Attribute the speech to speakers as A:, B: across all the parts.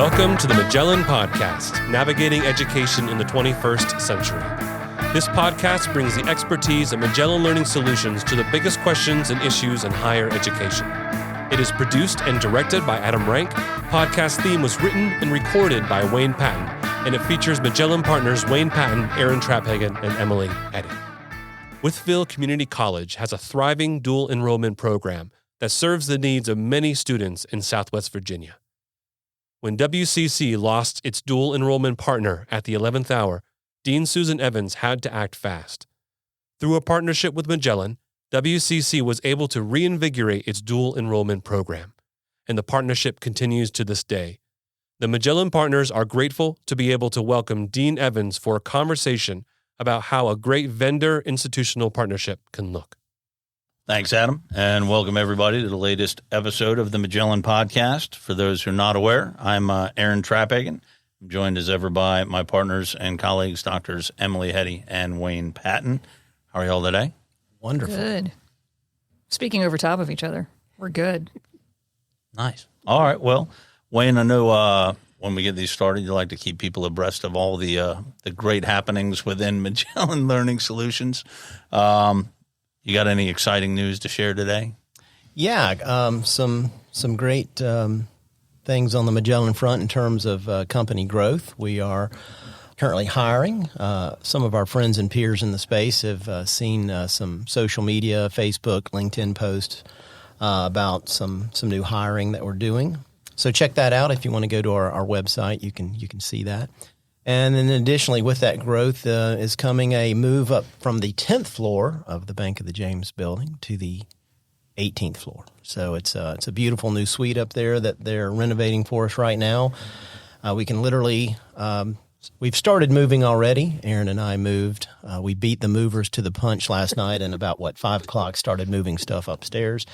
A: Welcome to the Magellan Podcast, Navigating Education in the 21st Century. This podcast brings the expertise of Magellan Learning Solutions to the biggest questions and issues in higher education. It is produced and directed by Adam Rank. Podcast theme was written and recorded by Wayne Patton, and it features Magellan partners Wayne Patton, Aaron Traphagen, and Emily Eddy. Wytheville Community College has a thriving dual enrollment program that serves the needs of many students in Southwest Virginia. When WCC lost its dual enrollment partner at the 11th hour, Dean Susan Evans had to act fast. Through a partnership with Magellan, WCC was able to reinvigorate its dual enrollment program, and the partnership continues to this day. The Magellan partners are grateful to be able to welcome Dean Evans for a conversation about how a great vendor-institutional partnership can look.
B: Thanks, Adam, and welcome everybody to the latest episode of the Magellan Podcast. For those who are not aware, I'm Aaron Traphagen. I'm joined as ever by my partners and colleagues, Doctors Emily Eddy and Wayne Patton. How are you all today?
C: Wonderful.
D: Good. Speaking over top of each other, we're good.
B: Nice. All right. Well, Wayne, I know when we get these started, you like to keep people abreast of all the great happenings within Magellan Learning Solutions. You got any exciting news to share today?
C: Yeah, some great things on the Magellan front in terms of company growth. We are currently hiring. Some of our friends and peers in the space have seen some social media, Facebook, LinkedIn posts about some new hiring that we're doing. So check that out. If you want to go to our website, you can see that. And then additionally, with that growth is coming a move up from the 10th floor of the Bank of the James building to the 18th floor. So it's a beautiful new suite up there that they're renovating for us right now. We can literally we've started moving already. Aaron and I moved. We beat the movers to the punch last night, and about 5 o'clock started moving stuff upstairs.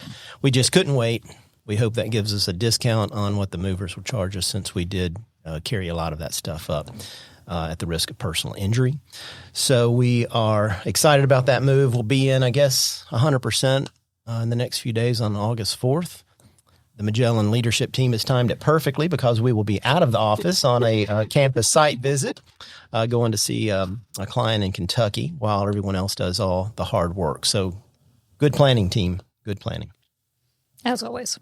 C: We just couldn't wait. We hope that gives us a discount on what the movers will charge us, since we did carry a lot of that stuff up at the risk of personal injury. So we are excited about that move. We'll be in, 100% in the next few days on August 4th. The Magellan leadership team has timed it perfectly because we will be out of the office on a campus site visit, going to see a client in Kentucky while everyone else does all the hard work. So good planning, team. Good planning.
D: As always.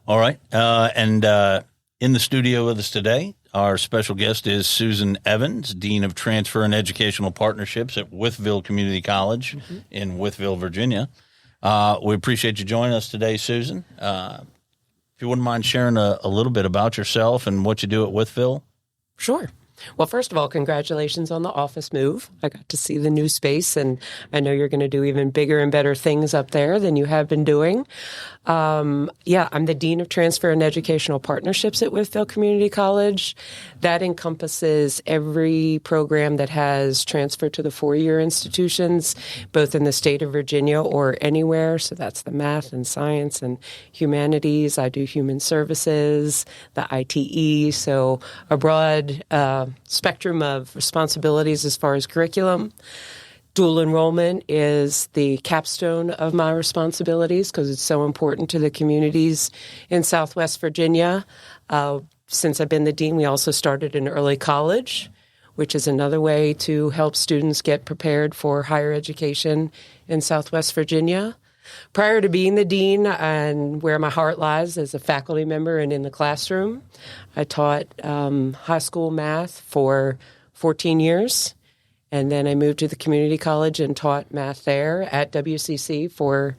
B: All right. And in the studio with us today, our special guest is Susan Evans, Dean of Transfer and Educational Partnerships at Wytheville Community College in Wytheville, Virginia. We appreciate you joining us today, Susan. If you wouldn't mind sharing a little bit about yourself and what you do at Wytheville.
E: Sure. Well, first of all, congratulations on the office move. I got to see the new space, and I know you're going to do even bigger and better things up there than you have been doing. I'm the Dean of Transfer and Educational Partnerships at Wytheville Community College. That encompasses every program that has transfer to the four-year institutions, both in the state of Virginia or anywhere. So that's the math and science and humanities. I do human services, the ITE, so a broad spectrum of responsibilities as far as curriculum. Dual enrollment is the capstone of my responsibilities because it's so important to the communities in Southwest Virginia. Since I've been the dean, we also started an early college, which is another way to help students get prepared for higher education in Southwest Virginia. Prior to being the dean, and where my heart lies as a faculty member and in the classroom, I taught high school math for 14 years. And then I moved to the community college and taught math there at WCC for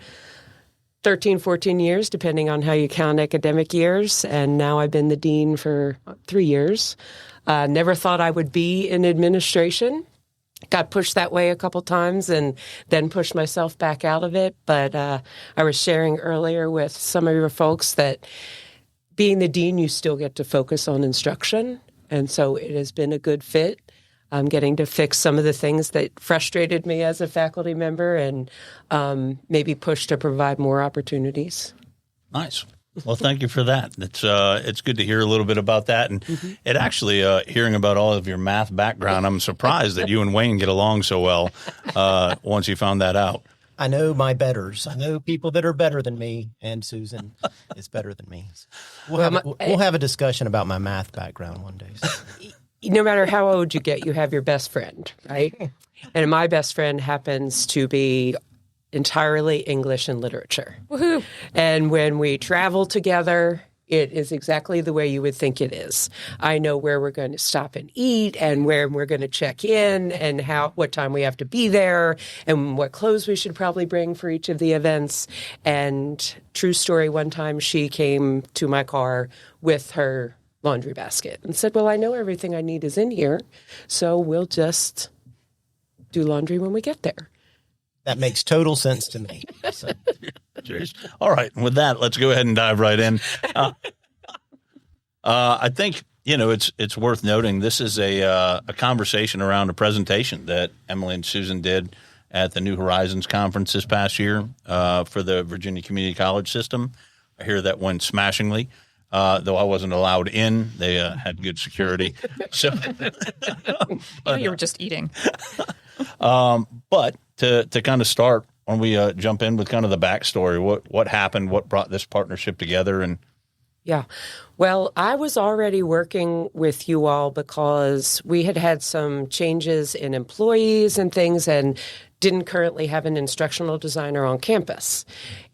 E: 13, 14 years, depending on how you count academic years. And now I've been the dean for 3 years. Never thought I would be in administration. Got pushed that way a couple times and then pushed myself back out of it. But I was sharing earlier with some of your folks that being the dean, you still get to focus on instruction. And so it has been a good fit. I'm getting to fix some of the things that frustrated me as a faculty member and maybe push to provide more opportunities.
B: Nice. Well, thank you for that. It's good to hear a little bit about that. And it actually, hearing about all of your math background, I'm surprised that you and Wayne get along so well once you found that out.
C: I know my betters. I know people that are better than me, and Susan is better than me. We'll have a discussion about my math background one day. So.
E: No matter how old you get, you have your best friend, right? And my best friend happens to be entirely English and literature.
D: Woohoo!
E: And when we travel together, it is exactly the way you would think it is. I know where we're going to stop and eat and where we're going to check in and what time we have to be there and what clothes we should probably bring for each of the events. And true story, one time she came to my car with her laundry basket and said, well, I know everything I need is in here, so we'll just do laundry when we get there.
C: That makes total sense to me. So.
B: All right. With that, let's go ahead and dive right in. I think, it's worth noting this is a conversation around a presentation that Emily and Susan did at the New Horizons Conference this past year for the Virginia Community College system. I hear that went smashingly. Though I wasn't allowed in, they had good security. So
D: You were just eating.
B: But to kind of start, when we jump in with kind of the backstory, what happened, what brought this partnership together, and
E: yeah. Well, I was already working with you all because we had some changes in employees and things and didn't currently have an instructional designer on campus.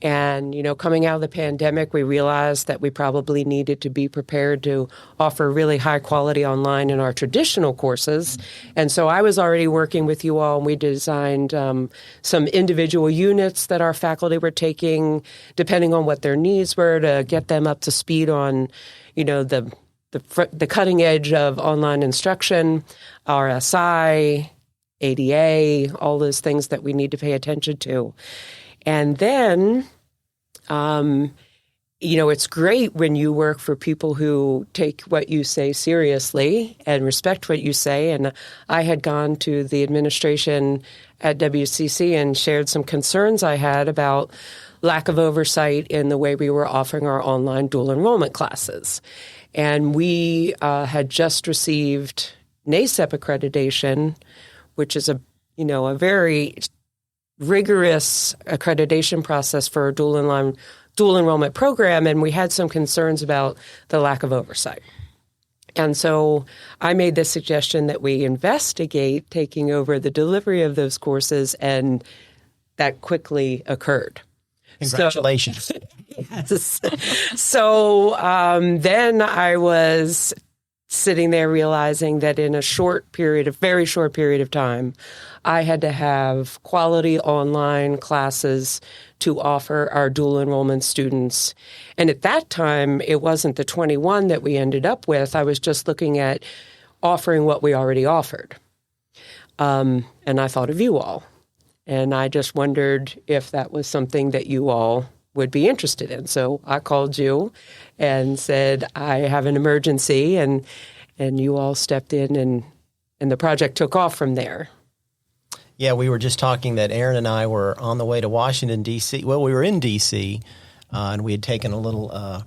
E: And, coming out of the pandemic, we realized that we probably needed to be prepared to offer really high quality online in our traditional courses. And so I was already working with you all, and we designed some individual units that our faculty were taking, depending on what their needs were, to get them up to speed on, the cutting edge of online instruction, RSI, ADA, all those things that we need to pay attention to. And then, it's great when you work for people who take what you say seriously and respect what you say. And I had gone to the administration at WCC and shared some concerns I had about lack of oversight in the way we were offering our online dual enrollment classes. And we had just received NACEP accreditation, which is a very rigorous accreditation process for a dual enrollment program, and we had some concerns about the lack of oversight. And so I made the suggestion that we investigate taking over the delivery of those courses, and that quickly occurred.
C: Congratulations.
E: So then I was sitting there realizing that in a very short period of time, I had to have quality online classes to offer our dual enrollment students. And at that time, it wasn't the 21 that we ended up with. I was just looking at offering what we already offered. And I thought of you all. And I just wondered if that was something that you all would be interested in. So I called you and said, I have an emergency, and you all stepped in, and the project took off from there.
C: Yeah, we were just talking that Aaron and I were on the way to Washington, D.C. Well, we were in D.C., and we had taken a little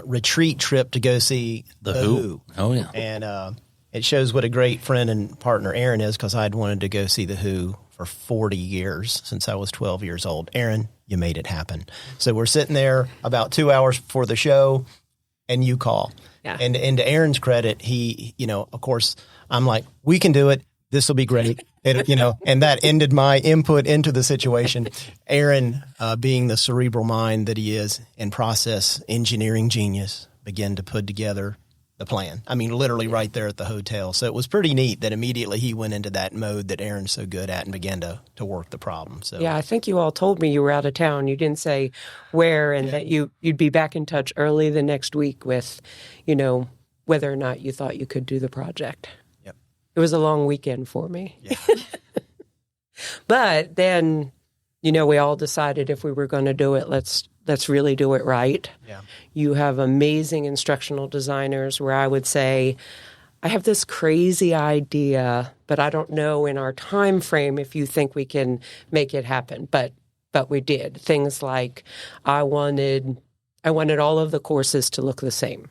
C: retreat trip to go see The Who.
B: Oh, yeah.
C: And it shows what a great friend and partner Aaron is, because I'd wanted to go see The Who for 40 years since I was 12 years old. Aaron, you made it happen. So we're sitting there about 2 hours before the show, and you call.
E: Yeah.
C: And to Aaron's credit, he, of course, I'm like, we can do it. This will be great. And that ended my input into the situation. Aaron, being the cerebral mind that he is and process engineering genius, began to put together the plan. I mean, literally right there at the hotel. So it was pretty neat that immediately he went into that mode that Aaron's so good at and began to work the problem. So
E: yeah, I think you all told me you were out of town. You didn't say where, and that you'd be back in touch early the next week with, whether or not you thought you could do the project.
C: Yep.
E: It was a long weekend for me.
C: Yeah.
E: But then, we all decided if we were going to do it, let's really do it right.
C: Yeah.
E: You have amazing instructional designers where I would say, I have this crazy idea, but I don't know in our time frame if you think we can make it happen. But we did. Things like I wanted all of the courses to look the same.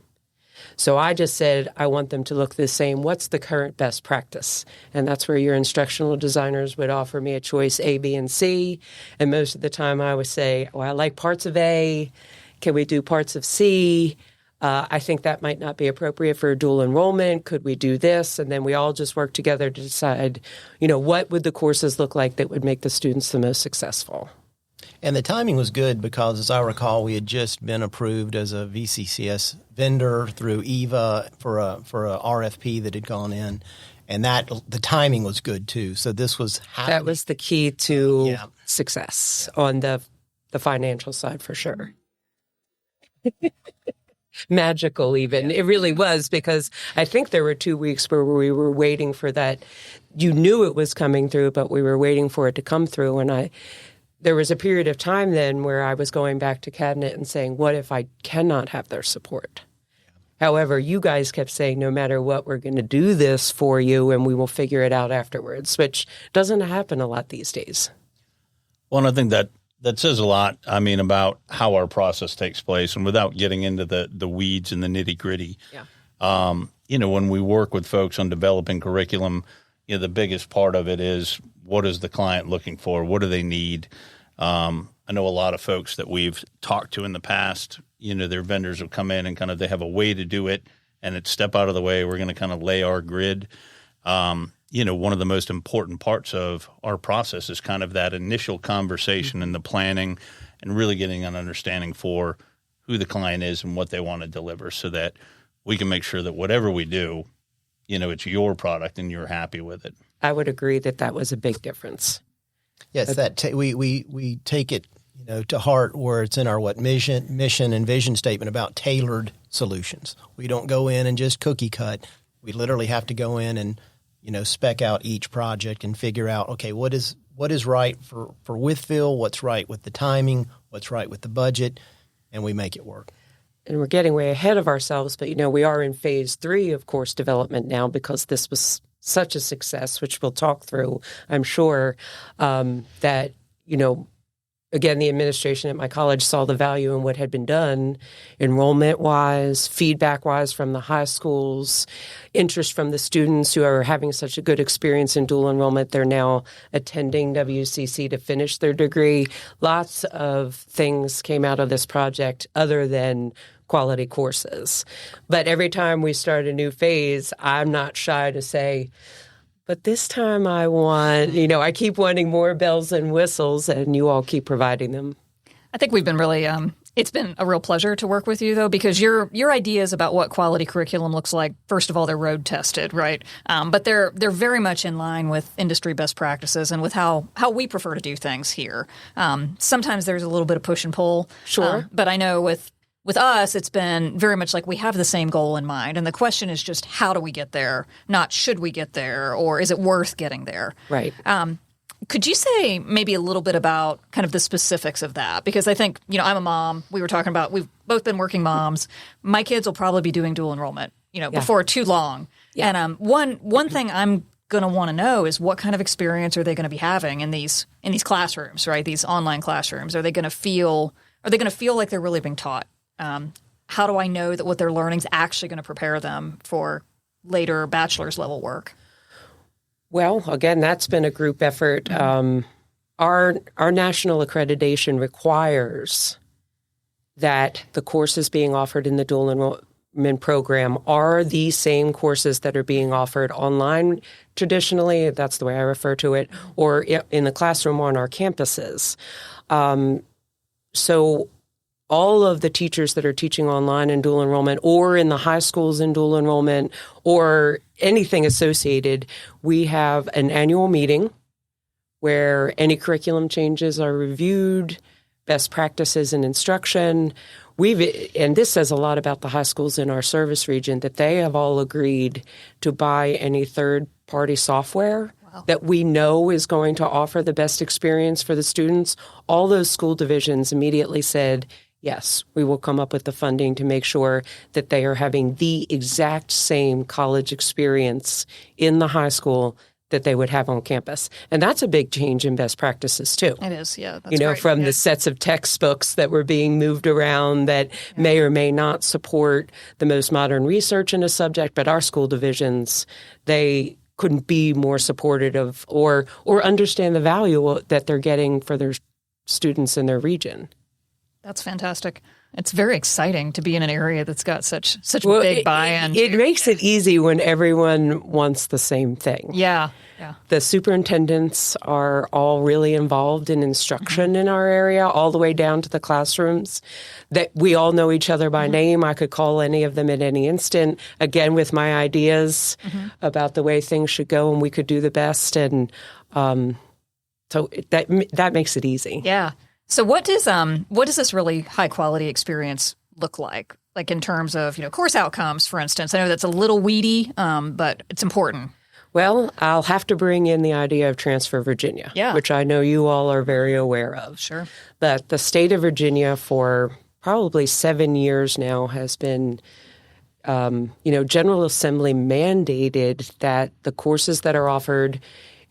E: So I just said, I want them to look the same. What's the current best practice? And that's where your instructional designers would offer me a choice A, B, and C. And most of the time I would say, well, I like parts of A. Can we do parts of C? I think that might not be appropriate for a dual enrollment. Could we do this? And then we all just work together to decide, what would the courses look like that would make the students the most successful.
C: And the timing was good because, as I recall, we had just been approved as a VCCS vendor through EVA for a RFP that had gone in, and that the timing was good too. So this was happening.
E: That was the key to success on the financial side for sure. Magical even. It really was, because I think there were 2 weeks where we were waiting for that. You knew it was coming through, but we were waiting for it to come through. And there was a period of time then where I was going back to cabinet and saying, what if I cannot have their support? However, you guys kept saying, no matter what, we're going to do this for you and we will figure it out afterwards, which doesn't happen a lot these days.
B: Well, and I think that says a lot, about how our process takes place. And without getting into the weeds and the nitty gritty, when we work with folks on developing curriculum, the biggest part of it is, what is the client looking for? What do they need? I know a lot of folks that we've talked to in the past, their vendors will come in and they have a way to do it, and it's step out of the way. We're going to lay our grid. One of the most important parts of our process is that initial conversation and the planning, and really getting an understanding for who the client is and what they want to deliver, so that we can make sure that whatever we do, it's your product and you're happy with it.
E: I would agree that was a big difference.
C: Yes, we take it to heart, where it's in our mission and vision statement about tailored solutions. We don't go in and just cookie cut. We literally have to go in and spec out each project and figure out, okay, what is right for Withville, what's right with the timing, what's right with the budget, and we make it work.
E: And we're getting way ahead of ourselves, but we are in phase 3 of course development now, because this was such a success, which we'll talk through, I'm sure, that, again, the administration at my college saw the value in what had been done, enrollment-wise, feedback-wise from the high schools, interest from the students who are having such a good experience in dual enrollment. They're now attending WCC to finish their degree. Lots of things came out of this project other than quality courses. But every time we start a new phase, I'm not shy to say, but this time I want, I keep wanting more bells and whistles, and you all keep providing them.
D: I think we've been really, it's been a real pleasure to work with you, though, because your ideas about what quality curriculum looks like, first of all, they're road tested, right? But they're very much in line with industry best practices and with how we prefer to do things here. Sometimes there's a little bit of push and pull.
E: Sure.
D: But I know with us, it's been very much like we have the same goal in mind. And the question is just, how do we get there? Not should we get there, or is it worth getting there?
E: Right.
D: Could you say maybe a little bit about kind of the specifics of that? Because I think, I'm a mom. We were talking about, we've both been working moms. My kids will probably be doing dual enrollment, before too long. Yeah. And one thing I'm going to want to know is, what kind of experience are they going to be having in these classrooms, right? These online classrooms. Are they going to feel like they're really being taught? How do I know that what they're learning is actually going to prepare them for later bachelor's level work?
E: Well, again, that's been a group effort. Our national accreditation requires that the courses being offered in the dual enrollment program are the same courses that are being offered online traditionally. That's the way I refer to it, or in the classroom on our campuses. So all of the teachers that are teaching online in dual enrollment, or in the high schools in dual enrollment, or anything associated, we have an annual meeting where any curriculum changes are reviewed, best practices in instruction. And this says a lot about the high schools in our service region, that they have all agreed to buy any third-party software that we know is going to offer the best experience for the students. All those school divisions immediately said, yes, we will come up with the funding to make sure that they are having the exact same college experience in the high school that they would have on campus. And that's a big change in best practices too.
D: It is, yeah. That's
E: you know,
D: great.
E: from the sets of textbooks that were being moved around that may or may not support the most modern research in a subject, but our school divisions, they couldn't be more supportive of or understand the value that they're getting for their students in their region.
D: That's fantastic. It's very exciting to be in an area that's got such big buy-in.
E: It makes it easy when everyone wants the same thing.
D: Yeah.
E: The superintendents are all really involved in instruction in our area, all the way down to the classrooms. That we all know each other by name. I could call any of them at any instant, again, with my ideas about the way things should go and we could do the best. And so that makes it easy.
D: Yeah. So what does this really high quality experience look like? Like in terms of, course outcomes, for instance. I know that's a little weedy, but it's important.
E: Well, I'll have to bring in the idea of Transfer Virginia, which I know you all are very aware of.
D: Sure.
E: But the state of Virginia for probably 7 years now has been, General Assembly mandated that the courses that are offered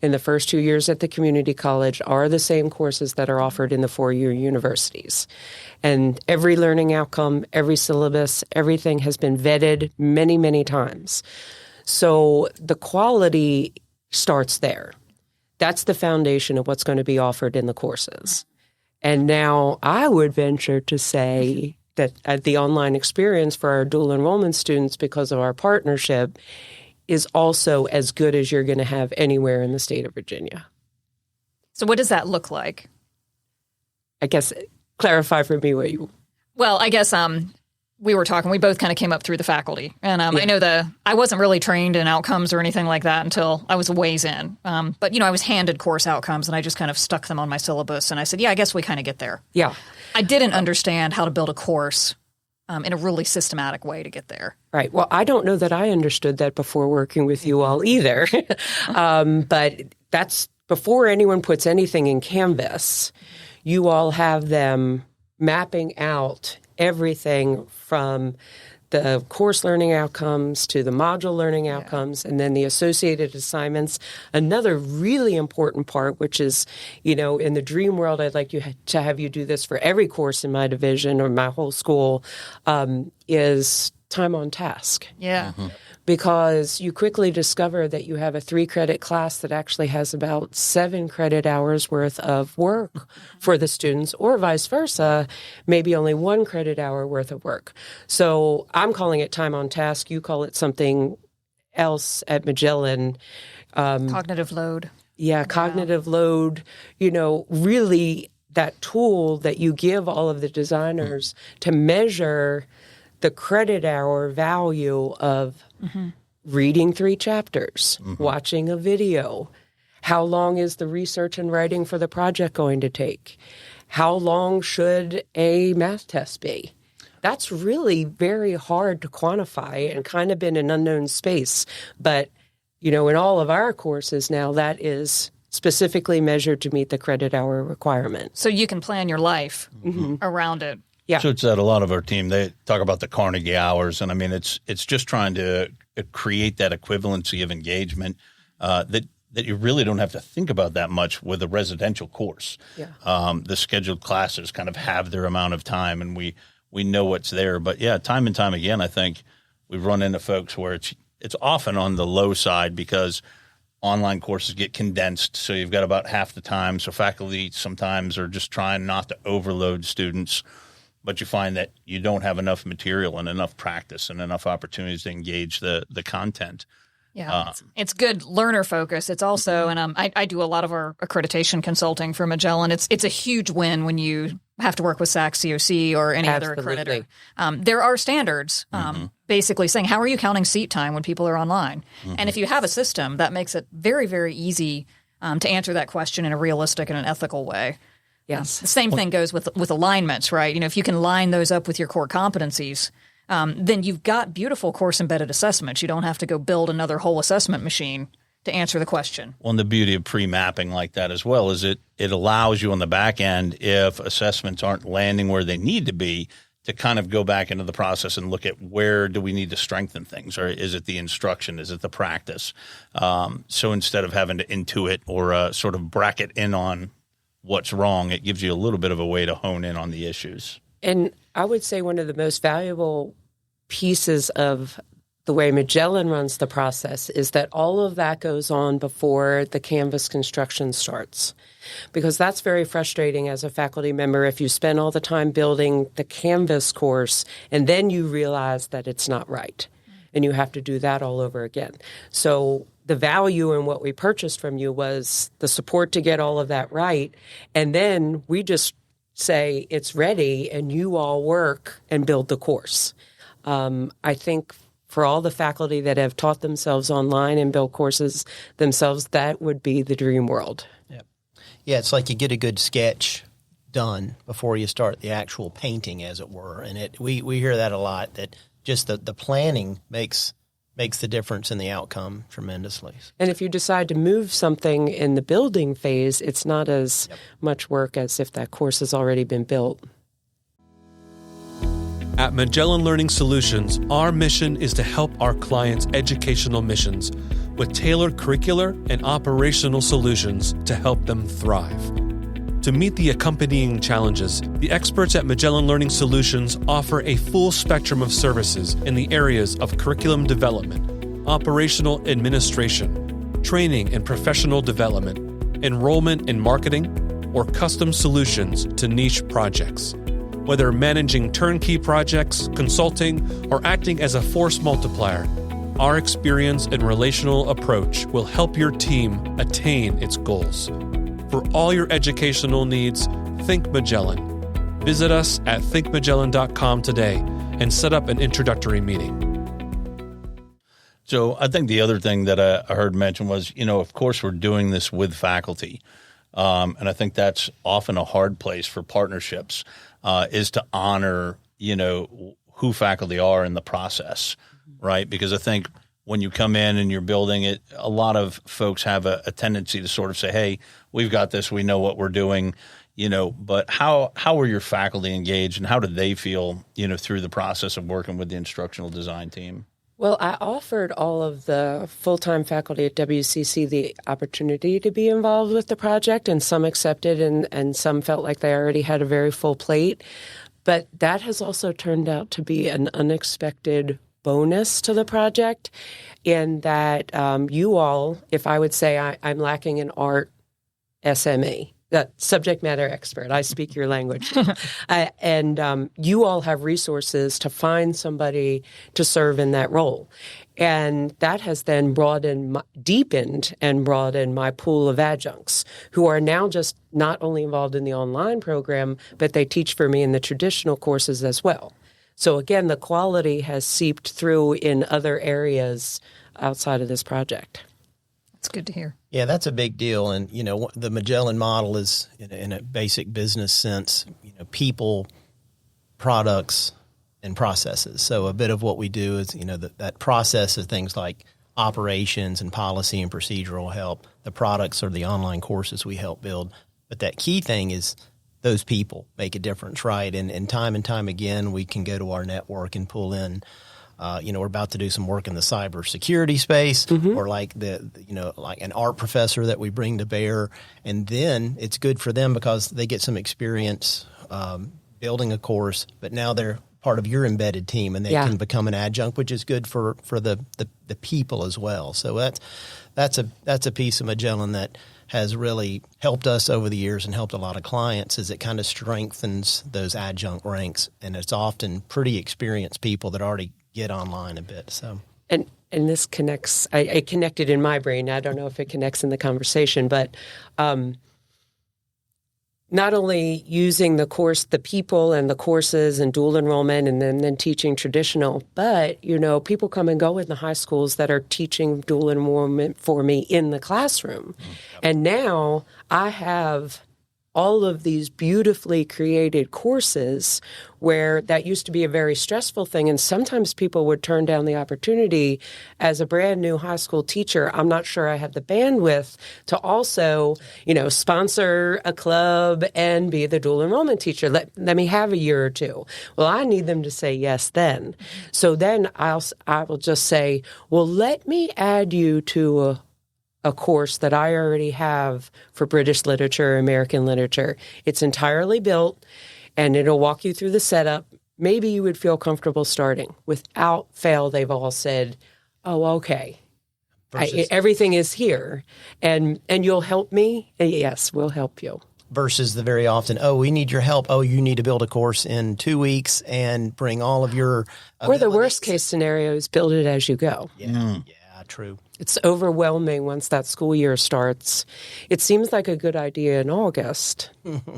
E: in the first 2 years at the community college are the same courses that are offered in the 4-year universities. And every learning outcome, every syllabus, everything has been vetted many, many times. So the quality starts there. That's the foundation of what's going to be offered in the courses. And now I would venture to say that the online experience for our dual enrollment students, because of our partnership, is also as good as you're going to have anywhere in the state of Virginia.
D: So what does that look like?
E: I guess clarify for me what you...
D: Well, I guess we were talking, we both kind of came up through the faculty. And I know I wasn't really trained in outcomes or anything like that until I was a ways in. But, I was handed course outcomes and I just kind of stuck them on my syllabus. And I said, I guess we kind of get there.
E: Yeah.
D: I didn't understand how to build a course in a really systematic way to get there.
E: Right. Well, I don't know that I understood that before working with you all either. But that's before anyone puts anything in Canvas, you all have them mapping out everything from the course learning outcomes to the module learning outcomes and then the associated assignments. Another really important part, which is, in the dream world, I'd like to have you do this for every course in my division or my whole school, is time on task.
D: Yeah.
E: Because you quickly discover that you have a 3-credit class that actually has about 7 credit hours worth of work for the students, or vice versa, maybe only 1 credit hour worth of work. So I'm calling it time on task. You call it something else at Magellan.
D: Cognitive load.
E: Yeah, cognitive load, really that tool that you give all of the designers to measure the credit hour value of reading 3 chapters, watching a video. How long is the research and writing for the project going to take? How long should a math test be? That's really very hard to quantify and kind of been an unknown space. But, in all of our courses now, that is specifically measured to meet the credit hour requirement.
D: So you can plan your life around it.
E: Yeah.
B: So it's that a lot of our team, they talk about the Carnegie hours. And I mean, it's just trying to create that equivalency of engagement that you really don't have to think about that much with a residential course.
E: Yeah.
B: The scheduled classes kind of have their amount of time and we know what's there. But yeah, time and time again, I think we've run into folks where it's often on the low side because online courses get condensed. So you've got about half the time. So faculty sometimes are just trying not to overload students. But you find that you don't have enough material and enough practice and enough opportunities to engage the content.
D: Yeah, it's good learner focus. It's also, and I do a lot of our accreditation consulting for Magellan. It's a huge win when you have to work with SAC, COC, or any other accreditor. There are standards basically saying, how are you counting seat time when people are online? And if you have a system, that makes it very, very easy to answer that question in a realistic and an ethical way.
E: Yes.
D: The same thing goes with alignments, right? If you can line those up with your core competencies, then you've got beautiful course-embedded assessments. You don't have to go build another whole assessment machine to answer the question.
B: Well, and the beauty of pre-mapping like that as well is it allows you on the back end, if assessments aren't landing where they need to be, to kind of go back into the process and look at where do we need to strengthen things, or is it the instruction, is it the practice? So instead of having to intuit or sort of bracket in on what's wrong, it gives you a little bit of a way to hone in on the issues.
E: And I would say one of the most valuable pieces of the way Magellan runs the process is that all of that goes on before the Canvas construction starts. Because that's very frustrating as a faculty member if you spend all the time building the Canvas course and then you realize that it's not right. And you have to do that all over again. So the value in what we purchased from you was the support to get all of that right. And then we just say it's ready and you all work and build the course. I think for all the faculty that have taught themselves online and built courses themselves, that would be the dream world.
C: Yeah, it's like you get a good sketch done before you start the actual painting, as it were. And we hear that a lot, that just the planning makes the difference in the outcome tremendously.
E: And if you decide to move something in the building phase, it's not as much work as if that course has already been built.
A: At Magellan Learning Solutions, our mission is to help our clients' educational missions with tailored curricular and operational solutions to help them thrive. To meet the accompanying challenges, the experts at Magellan Learning Solutions offer a full spectrum of services in the areas of curriculum development, operational administration, training and professional development, enrollment and marketing, or custom solutions to niche projects. Whether managing turnkey projects, consulting, or acting as a force multiplier, our experience and relational approach will help your team attain its goals. For all your educational needs, think Magellan. Visit us at thinkmagellan.com today and set up an introductory meeting.
B: So I think the other thing that I heard mentioned was, of course, we're doing this with faculty. And I think that's often a hard place for partnerships, is to honor, who faculty are in the process, right? Because I think when you come in and you're building it, a lot of folks have a tendency to sort of say, hey, we've got this, we know what we're doing, but how were your faculty engaged and how did they feel, through the process of working with the instructional design team?
E: Well, I offered all of the full-time faculty at WCC the opportunity to be involved with the project, and some accepted and some felt like they already had a very full plate. But that has also turned out to be an unexpected bonus to the project, in that you all, if I would say I'm lacking an art SME, that subject matter expert, I speak your language, and you all have resources to find somebody to serve in that role. And that has then deepened and broadened my pool of adjuncts who are now just not only involved in the online program, but they teach for me in the traditional courses as well. So again, the quality has seeped through in other areas outside of this project.
D: That's good to hear.
C: Yeah, that's a big deal. And, the Magellan model is, in a basic business sense, people, products, and processes. So a bit of what we do is, that process of things like operations and policy and procedural help. The products are the online courses we help build. But that key thing is those people make a difference, right? And time again, we can go to our network and pull in. We're about to do some work in the cybersecurity space, or like like an art professor that we bring to bear. And then it's good for them because they get some experience building a course, but now they're part of your embedded team and they can become an adjunct, which is good for the people as well. So that's a piece of Magellan that has really helped us over the years and helped a lot of clients, is it kind of strengthens those adjunct ranks. And it's often pretty experienced people that already get online a bit. So
E: and this connects. It connected in my brain. I don't know if it connects in the conversation, but not only using the course, the people and the courses and dual enrollment, and then teaching traditional, but people come and go in the high schools that are teaching dual enrollment for me in the classroom, and now I have all of these beautifully created courses where that used to be a very stressful thing. And sometimes people would turn down the opportunity. As a brand new high school teacher, I'm not sure I have the bandwidth to also, sponsor a club and be the dual enrollment teacher. Let me have a year or two. Well, I need them to say yes then. So then I will just say, well, let me add you to a course that I already have for British literature, American literature. It's entirely built, and it'll walk you through the setup. Maybe you would feel comfortable starting. Without fail, they've all said, oh, okay. Everything is here, and you'll help me? Yes, we'll help you.
C: Versus the very often, oh, we need your help. Oh, you need to build a course in 2 weeks and bring all of your
E: Or the worst case scenario is build it as you go.
C: Yeah, true.
E: It's overwhelming once that school year starts. It seems like a good idea in August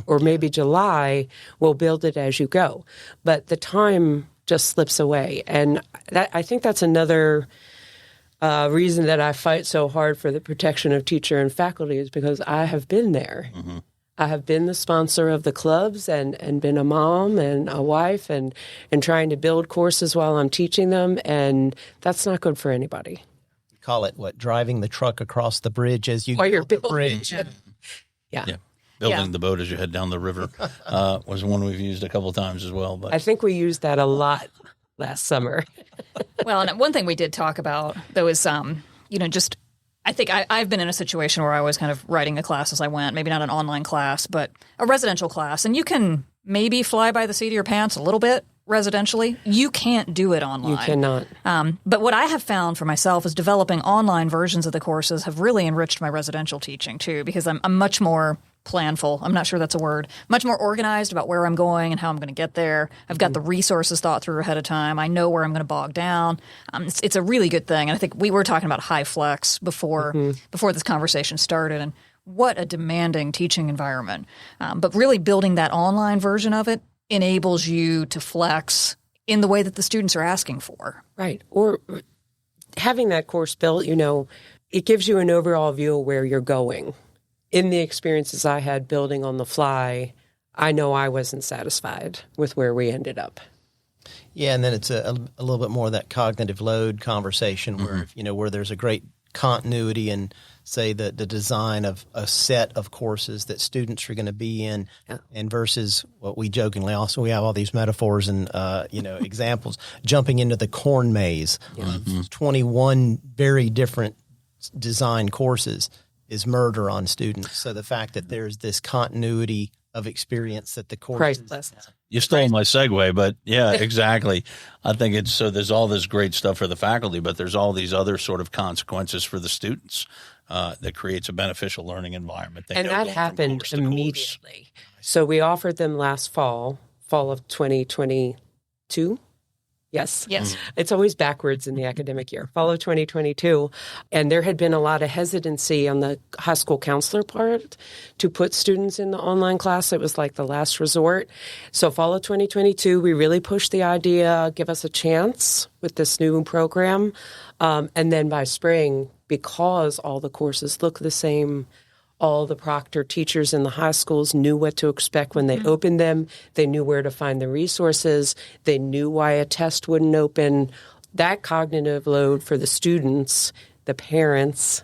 E: or maybe July. We'll build it as you go. But the time just slips away. And I think that's another reason that I fight so hard for the protection of teacher and faculty is because I have been there. Mm-hmm. I have been the sponsor of the clubs and been a mom and a wife and trying to build courses while I'm teaching them. And that's not good for anybody.
C: Call it driving the truck across the bridge as you
E: build
C: the bridge.
E: Yeah.
B: Building the boat as you head down the river was one we've used a couple of times as well. But
E: I think we used that a lot last summer.
D: Well, and one thing we did talk about, though, is, I think I've been in a situation where I was kind of writing a class as I went, maybe not an online class, but a residential class. And you can maybe fly by the seat of your pants a little bit residentially. You can't do it online.
E: You cannot.
D: But what I have found for myself is developing online versions of the courses have really enriched my residential teaching too, because I'm much more planful. I'm not sure that's a word. Much more organized about where I'm going and how I'm going to get there. I've got the resources thought through ahead of time. I know where I'm going to bog down. It's a really good thing. And I think we were talking about high flex before this conversation started, and what a demanding teaching environment. But really building that online version of it enables you to flex in the way that the students are asking for.
E: Right. Or having that course built, it gives you an overall view of where you're going. In the experiences I had building on the fly, I know I wasn't satisfied with where we ended up.
C: Yeah, and then it's a little bit more of that cognitive load conversation where, where there's a great continuity in, say, the design of a set of courses that students are going to be in, and versus what we jokingly also, we have all these metaphors and, examples, jumping into the corn maze of 21 very different design courses is murder on students. So the fact that there's this continuity of experience that the course
B: You stole my segue, but yeah, exactly. I think it's so there's all this great stuff for the faculty, but there's all these other sort of consequences for the students that creates a beneficial learning environment.
E: And that happened immediately. So we offered them last fall of 2022. Yes. It's always backwards in the academic year. Fall of 2022. And there had been a lot of hesitancy on the high school counselor part to put students in the online class. It was like the last resort. So fall of 2022, we really pushed the idea, give us a chance with this new program. And then by spring, because all the courses look the same, all the proctor teachers in the high schools knew what to expect when they opened them. They knew where to find the resources. They knew why a test wouldn't open. That cognitive load for the students, the parents,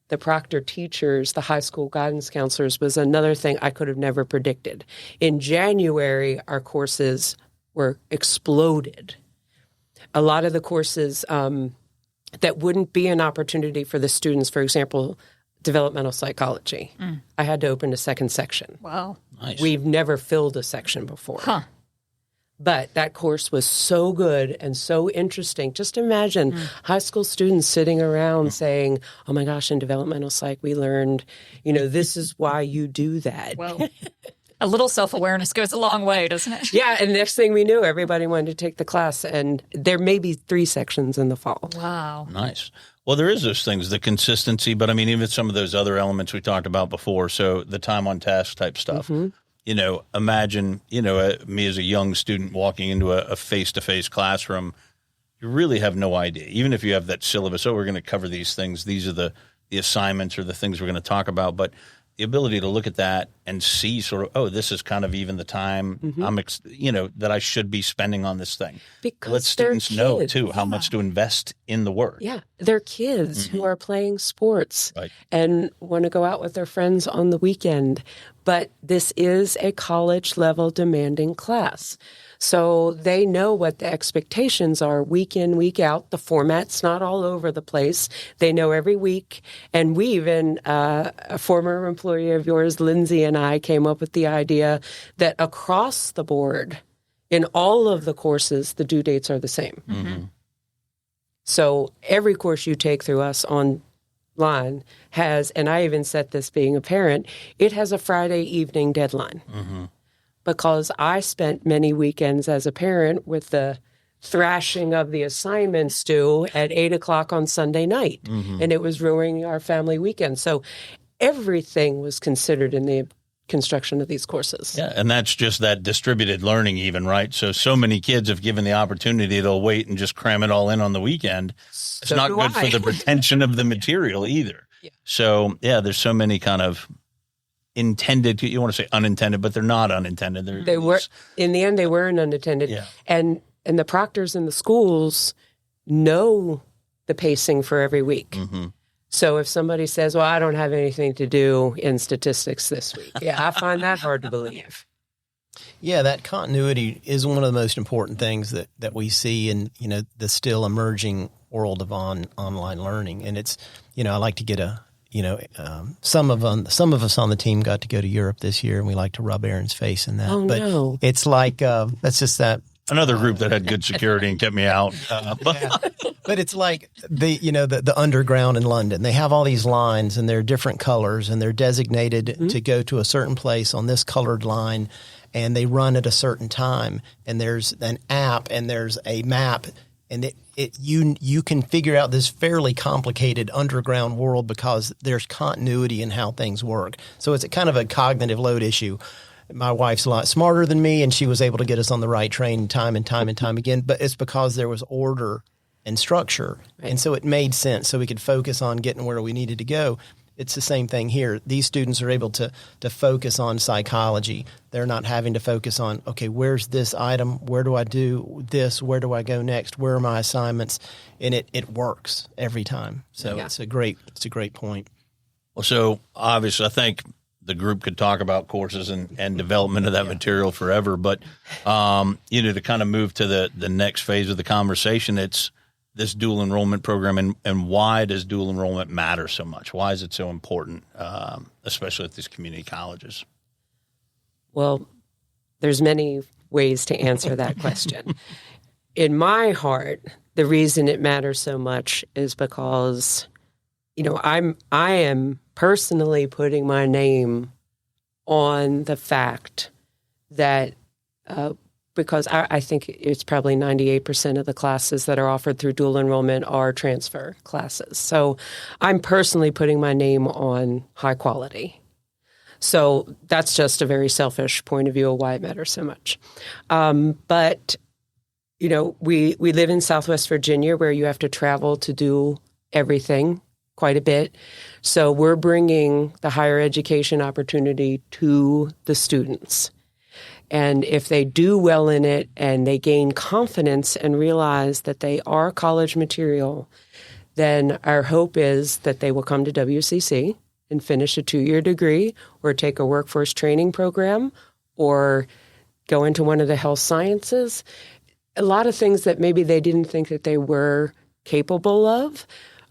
E: the proctor teachers, the high school guidance counselors was another thing I could have never predicted. In January, our courses were exploded. A lot of the courses that wouldn't be an opportunity for the students, for example, developmental psychology. I had to open a second section.
D: Wow.
B: Nice.
E: We've never filled a section before. But that course was so good and so interesting. Just imagine high school students sitting around saying, oh my gosh, in developmental psych, we learned, this is why you do that.
D: Well, a little self-awareness goes a long way, doesn't it?
E: Yeah, and next thing we knew, everybody wanted to take the class, and there may be 3 sections in the fall.
D: Wow.
B: Nice. Well, there is those things, the consistency, but I mean, even some of those other elements we talked about before. So the time on task type stuff, imagine, me as a young student walking into a face-to-face classroom, you really have no idea. Even if you have that syllabus, we're going to cover these things. These are the assignments or the things we're going to talk about. But, the ability to look at that and see sort of, oh, this is kind of even the time that I should be spending on this thing.
E: Because
B: let students know too how
E: Yeah.
B: much to invest in the work.
E: Yeah, they're kids who are playing sports
B: Right.
E: and want to go out with their friends on the weekend. But this is a college level demanding class. So they know what the expectations are week in, week out. The format's not all over the place. They know every week. And we even, a former employee of yours, Lindsay, and I came up with the idea that across the board, in all of the courses, the due dates are the same.
B: Mm-hmm.
E: So every course you take through us online has, and I even set this being a parent, it has a Friday evening deadline.
B: Mm-hmm.
E: Because I spent many weekends as a parent with the thrashing of the assignments due at 8 o'clock on Sunday night. And it was ruining our family weekend. So everything was considered in the construction of these courses.
B: Yeah, and that's just that distributed learning even, right? So many kids, if given the opportunity, they'll wait and just cram it all in on the weekend. It's
E: So
B: not
E: do
B: good
E: I.
B: for the retention of the material either.
E: Yeah.
B: So, there's so many kind of intended, you want to say unintended, but they're not unintended.
E: They were, in the end, they weren't unattended.
B: Yeah.
E: And the proctors in the schools know the pacing for every week.
B: Mm-hmm.
E: So if somebody says, well, I don't have anything to do in statistics this week, I find that hard to believe.
C: Yeah, that continuity is one of the most important things that we see in, the still emerging world of online learning. And it's, I like to get some of us on the team got to go to Europe this year, and we like to rub Aaron's face in that.
E: Oh,
C: but
E: no.
C: it's like, that's just that.
B: Another group that had good security and kept me out.
C: But it's like the underground in London. They have all these lines, and they're different colors, and they're designated to go to a certain place on this colored line, and they run at a certain time. And there's an app, and there's a map, and you can figure out this fairly complicated underground world because there's continuity in how things work. So it's a kind of a cognitive load issue. My wife's a lot smarter than me, and she was able to get us on the right train time and time again. But it's because there was order and structure. Right. And so it made sense. So we could focus on getting where we needed to go. It's the same thing here. These students are able to focus on psychology. They're not having to focus on, okay, where's this item? Where do I do this? Where do I go next? Where are my assignments? And it works every time. So it's a great point.
B: Well, so obviously I think the group could talk about courses and development of that material forever. But, to kind of move to the next phase of the conversation, it's this dual enrollment program and why does dual enrollment matter so much? Why is it so important, especially at these community colleges?
E: Well, there's many ways to answer that question. In my heart, the reason it matters so much is because, I am personally putting my name on the fact that because I think it's probably 98% of the classes that are offered through dual enrollment are transfer classes. So I'm personally putting my name on high quality. So that's just a very selfish point of view of why it matters so much. But, we live in Southwest Virginia where you have to travel to do everything quite a bit. So we're bringing the higher education opportunity to the students. And if they do well in it and they gain confidence and realize that they are college material, then our hope is that they will come to WCC and finish a 2-year degree or take a workforce training program or go into one of the health sciences. A lot of things that maybe they didn't think that they were capable of.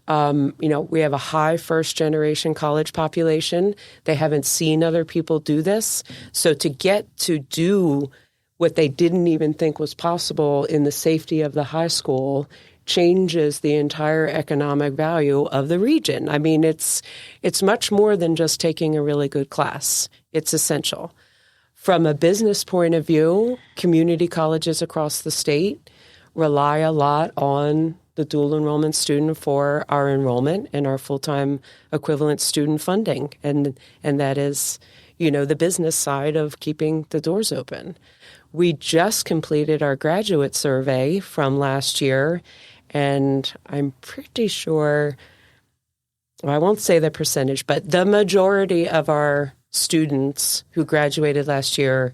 E: We have a high first-generation college population. They haven't seen other people do this. So to get to do what they didn't even think was possible in the safety of the high school changes the entire economic value of the region. I mean, it's much more than just taking a really good class. It's essential. From a business point of view, community colleges across the state rely a lot on the dual enrollment student for our enrollment and our full-time equivalent student funding. And that is, the business side of keeping the doors open. We just completed our graduate survey from last year, and I'm pretty sure I won't say the percentage, but the majority of our students who graduated last year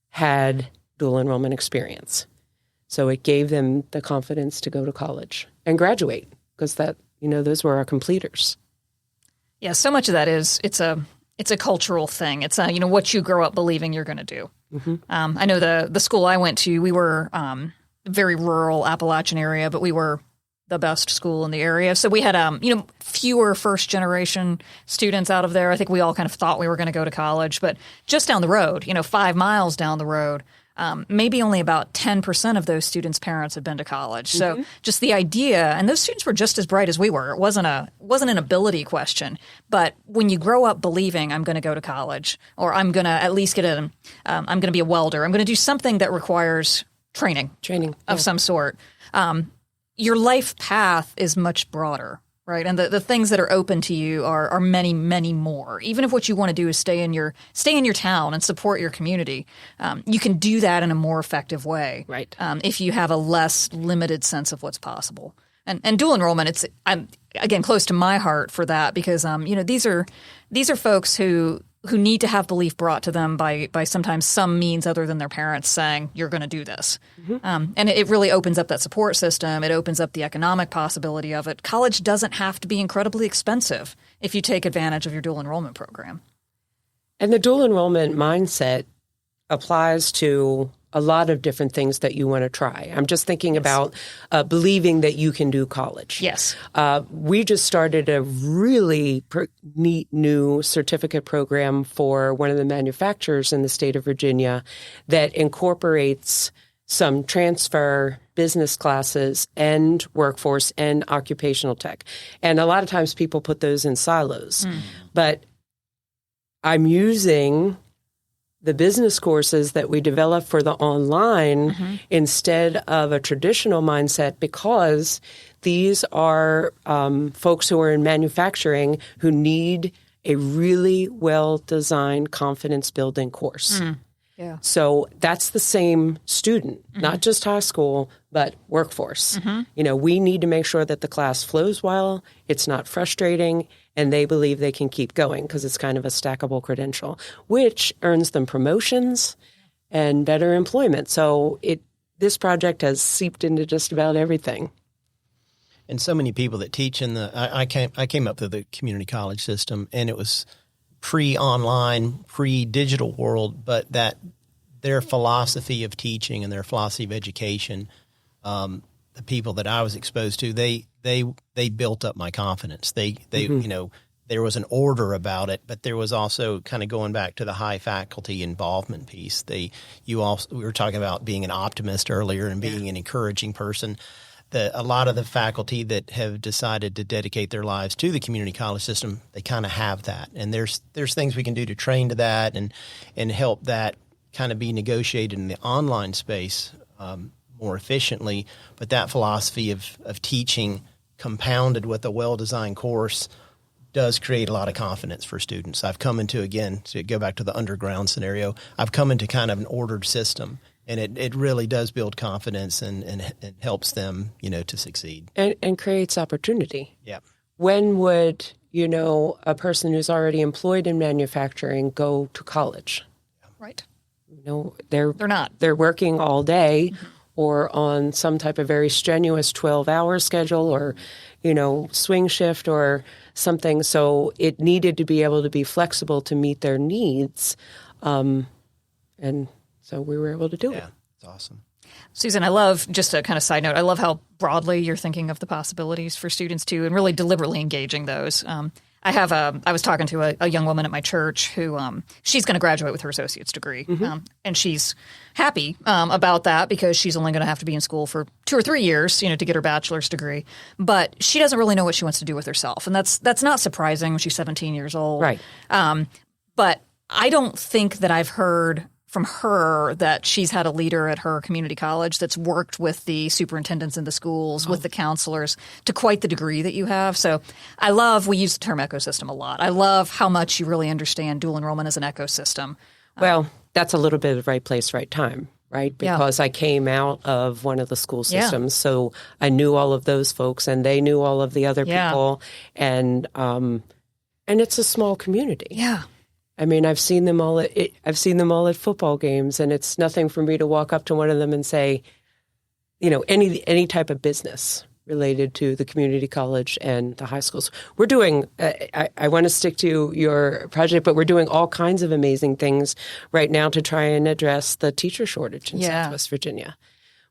E: had dual enrollment experience. So it gave them the confidence to go to college and graduate, because those were our completers.
D: Yeah, so much of that is it's a cultural thing. It's what you grow up believing you're going to do. Mm-hmm. I know the school I went to, we were very rural Appalachian area, but we were the best school in the area. So we had fewer first generation students out of there. I think we all kind of thought we were going to go to college, but just down the road, 5 miles down the road, maybe only about 10% of those students' parents had been to college. So just the idea, and those students were just as bright as we were. It wasn't an ability question. But when you grow up believing I'm going to go to college, or I'm going to at least I'm going to be a welder, I'm going to do something that requires training of some sort, your life path is much broader. Right. And the things that are open to you are many, many more. Even if what you want to do is stay in your town and support your community, you can do that in a more effective way. Right. If you have a less limited sense of what's possible. And dual enrollment, I'm again close to my heart for that, because these are folks who need to have belief brought to them by sometimes some means other than their parents saying, you're going to do this. Mm-hmm. And it really opens up that support system. It opens up the economic possibility of it. College doesn't have to be incredibly expensive if you take advantage of your dual enrollment program.
E: And the dual enrollment mindset applies to a lot of different things that you want to try. I'm just thinking about believing that you can do college.
D: Yes.
E: We just started a really neat new certificate program for one of the manufacturers in the state of Virginia that incorporates some transfer business classes and workforce and occupational tech. And a lot of times people put those in silos. But I'm using the business courses that we develop for the online instead of a traditional mindset, because these are folks who are in manufacturing who need a really well-designed confidence-building course. Yeah. So that's the same student, not just high school, but workforce. We need to make sure that the class flows well, it's not frustrating, and they believe they can keep going because it's kind of a stackable credential, which earns them promotions and better employment. So this project has seeped into just about everything.
C: And so many people that teach in I came up through the community college system, and it was pre-online, pre-digital world, but that their philosophy of teaching and their philosophy of education, the people that I was exposed to, they built up my confidence. They there was an order about it, but there was also kind of going back to the high faculty involvement piece. We were talking about being an optimist earlier and being an encouraging person. A lot of the faculty that have decided to dedicate their lives to the community college system, they kind of have that. And there's things we can do to train to that and help that kind of be negotiated in the online space more efficiently. But that philosophy of teaching compounded with a well-designed course does create a lot of confidence for students. I've come into, again, to go back to the underground scenario, I've come into kind of an ordered system. And it really does build confidence and helps them, to succeed.
E: And creates opportunity.
C: Yeah.
E: When would, a person who's already employed in manufacturing go to college?
D: Right.
E: They're not. They're working all day or on some type of very strenuous 12-hour schedule or, swing shift or something. So it needed to be able to be flexible to meet their needs. So we were able to do it.
C: Yeah, it's awesome.
D: Susan, I love, just a kind of side note, I love how broadly you're thinking of the possibilities for students too, and really deliberately engaging those. I was talking to a young woman at my church who she's going to graduate with her associate's degree, and she's happy about that because she's only going to have to be in school for 2 or 3 years, to get her bachelor's degree. But she doesn't really know what she wants to do with herself, and that's not surprising when she's 17 years old.
E: Right.
D: But I don't think that I've heard from her that she's had a leader at her community college that's worked with the superintendents in the schools, with the counselors, to quite the degree that you have. So we use the term ecosystem a lot. I love how much you really understand dual enrollment as an ecosystem.
E: Well, that's a little bit of right place, right time, right? Because I came out of one of the school systems. So I knew all of those folks and they knew all of the other people. And it's a small community.
D: Yeah.
E: I mean, I've seen them all at football games, and it's nothing for me to walk up to one of them and say, any type of business related to the community college and the high schools. We're doing, I want to stick to your project, but we're doing all kinds of amazing things right now to try and address the teacher shortage in Southwest Virginia.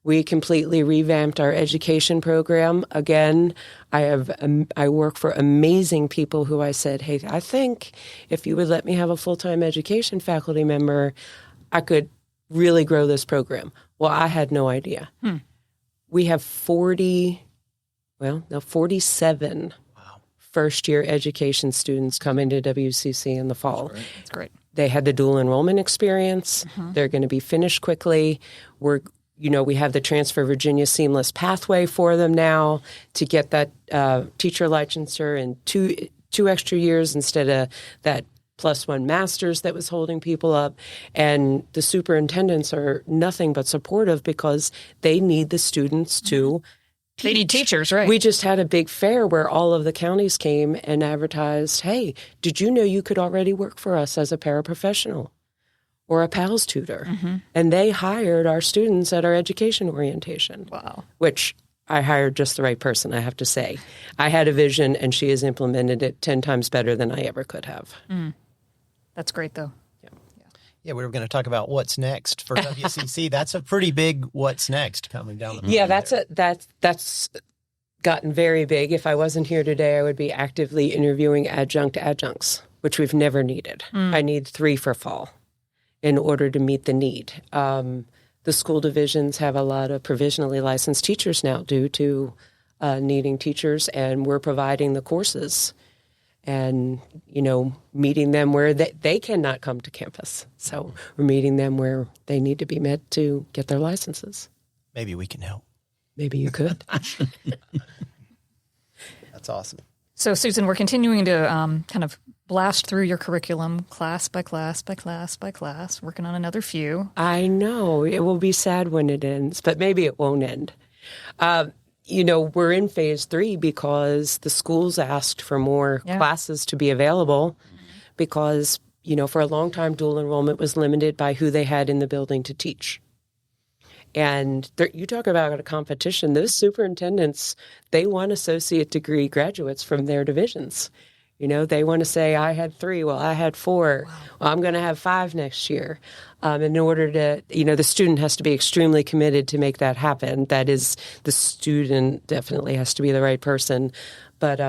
E: We completely revamped our education program. Again, I work for amazing people who I said, hey, I think if you would let me have a full-time education faculty member, I could really grow this program. Well, I had no idea. We have 47 first-year education students coming to WCC in the fall.
D: That's great.
E: They had the dual enrollment experience. They're going to be finished quickly. We have the Transfer Virginia Seamless Pathway for them now to get that teacher licensure in two extra years instead of that +1 master's that was holding people up. And the superintendents are nothing but supportive because they need the students to teach.
D: They need teachers, right?
E: We just had a big fair where all of the counties came and advertised, hey, did you know you could already work for us as a paraprofessional or a PALS tutor? And they hired our students at our education orientation.
D: Wow.
E: Which I hired just the right person, I have to say. I had a vision, and she has implemented it 10 times better than I ever could have.
D: That's great, though.
C: Yeah, we were going to talk about what's next for WCC. That's a pretty big what's next coming down the pipe.
E: Yeah, that's gotten very big. If I wasn't here today, I would be actively interviewing adjuncts, which we've never needed. I need 3 for fall in order to meet the need. The school divisions have a lot of provisionally licensed teachers now due to needing teachers, and we're providing the courses and, meeting them where they cannot come to campus. So we're meeting them where they need to be met to get their licenses.
C: Maybe we can help.
E: Maybe you could.
C: That's awesome.
D: So, Susan, we're continuing to kind of blast through your curriculum class by class by class by class, working on another few.
E: I know. It will be sad when it ends, but maybe it won't end. We're in phase 3 because the schools asked for more classes to be available because, for a long time, dual enrollment was limited by who they had in the building to teach. And you talk about a competition. Those superintendents, they want associate degree graduates from their divisions. They want to say, I had 3, well, I had 4. Wow. Well, I'm going to have 5 next year. In order to, the student has to be extremely committed to make that happen. That is, the student definitely has to be the right person. But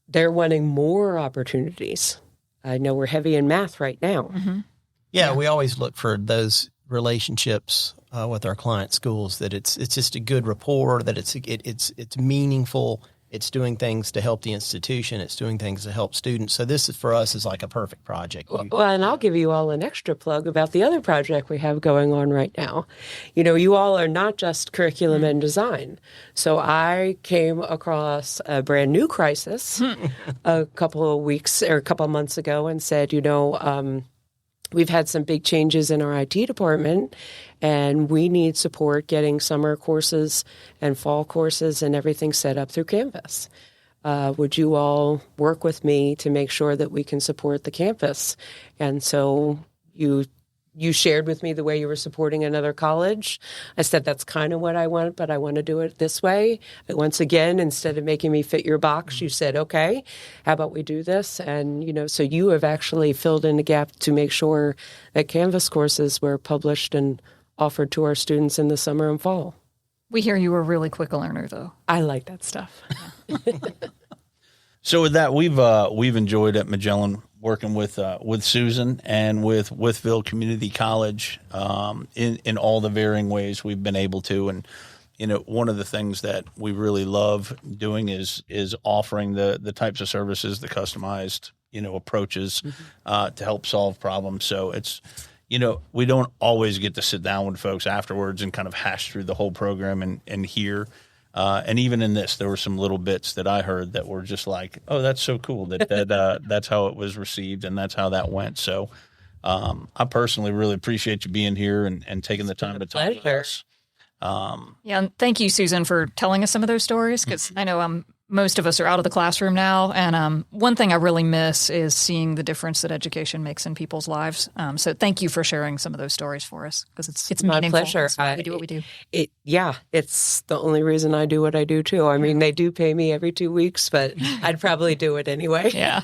E: they're wanting more opportunities. I know we're heavy in math right now.
C: Yeah, we always look for those relationships with our client schools, that it's just a good rapport, that it's meaningful. It's doing things to help the institution. It's doing things to help students. So this is, for us, is like a perfect project.
E: Well, and I'll give you all an extra plug about the other project we have going on right now. You all are not just curriculum and design. So I came across a brand new crisis a couple of months ago and said, we've had some big changes in our IT department, and we need support getting summer courses and fall courses and everything set up through Canvas. Would you all work with me to make sure that we can support the campus? And so you shared with me the way you were supporting another college. I said, that's kind of what I want, but I want to do it this way. And once again, instead of making me fit your box, you said, okay, how about we do this? And, so you have actually filled in the gap to make sure that Canvas courses were published and offered to our students in the summer and fall.
D: We hear you were a really quick learner, though.
E: I like that stuff.
B: So with that, we've enjoyed at Magellan working with Susan and with Wytheville Community College in all the varying ways we've been able to. And one of the things that we really love doing is offering the types of services, the customized approaches to help solve problems. So it's we don't always get to sit down with folks afterwards and kind of hash through the whole program and hear. And even in this, there were some little bits that I heard that were just like, oh, that's so cool that that's how it was received and that's how that went. So I personally really appreciate you being here and taking the time to talk with us.
D: And thank you, Susan, for telling us some of those stories, because I know most of us are out of the classroom now, and one thing I really miss is seeing the difference that education makes in people's lives. So thank you for sharing some of those stories for us, because it's
E: my
D: meaningful.
E: pleasure.
D: We do what we do.
E: It's the only reason I do what I do too. I mean, they do pay me every 2 weeks, but I'd probably do it anyway.
D: Yeah.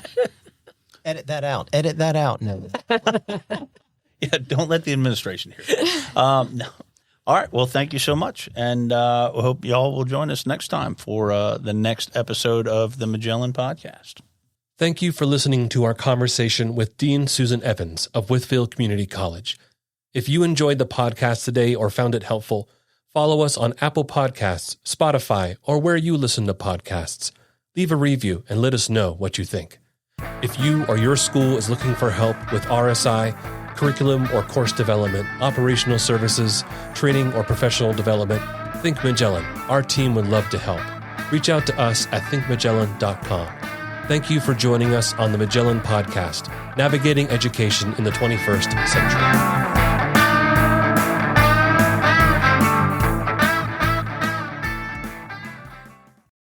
C: Edit that out. Edit that out. No.
B: Yeah, don't let the administration hear it. No. All right. Well, thank you so much. And we hope y'all will join us next time for the next episode of the Magellan Podcast.
A: Thank you for listening to our conversation with Dean Susan Evans of Wytheville Community College. If you enjoyed the podcast today or found it helpful, follow us on Apple Podcasts, Spotify, or where you listen to podcasts. Leave a review and let us know what you think. If you or your school is looking for help with RSI, curriculum or course development, operational services, training, or professional development, Think Magellan. Our team would love to help. Reach out to us at thinkmagellan.com. Thank you for joining us on the Magellan Podcast, Navigating Education in the 21st Century.